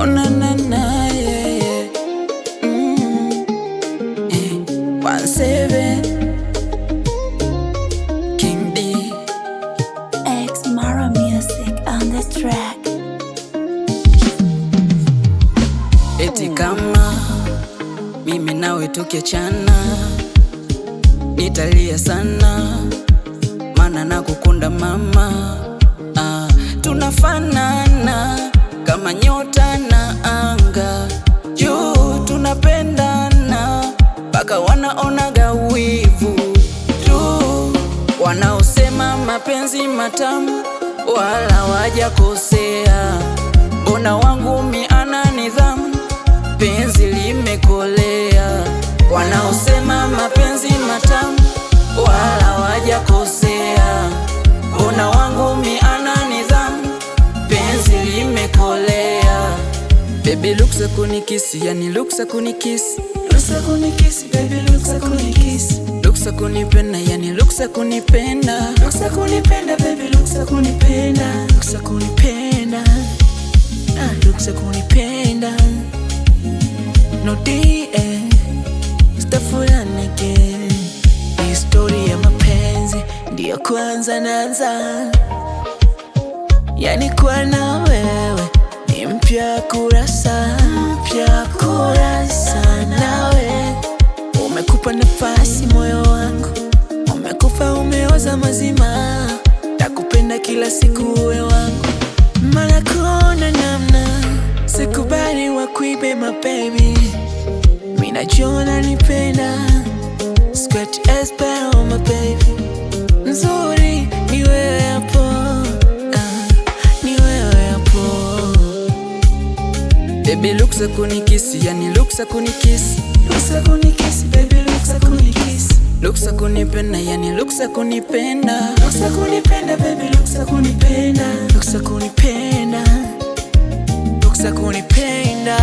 Oh na na na, yeah, yeah. 17 King D X Mara Music on the track. eti kama mimi nawe tukiachana nitalia sana, mana nakukunda mama. Tunafanana kama nyota na anga, juu tunapendana mpaka wanaonaga wivu tu. Wanaosema mapenzi matamu wala wajakosea, mbona wangu mi ana nidhamu, penzi limekolea. Wanaosema mapenzi matamu wala wajakosea, mbona wangu mi ana nidhamu, penzi limekolea. Baby luksa kunikisi, yani luksa kunikisi, luksa kunikisi, baby luksa kunikisi, luksa kunipenda, yani luksa kunipenda, luksa kunipenda, baby luksa kunipenda, luksa kunipenda, luksa kunipenda. No die stafulanike, historia ya mapenzi ndiyo kwanza naanza, yani kuwa na wewe ni mpya kurasa, mpya kurasa. Nawe umekupa nafasi moyo wangu, umekufa umeoza mazima, takupenda kila siku uwe wangu, maana kuna namna sikubali wakuibe my baby. Mina jona nipenda Scratch espero my baby, nzuri ni wewe hapo, ni wewe hapo. Baby luksa kunikisi, yani luksa kunikisi, luksa kunikisi, baby luksa kunikisi, luksa kunipenda, yani luksa kunipenda, luksa kunipenda, baby luksa kunipenda, luksa kunipenda, luksa kunipenda.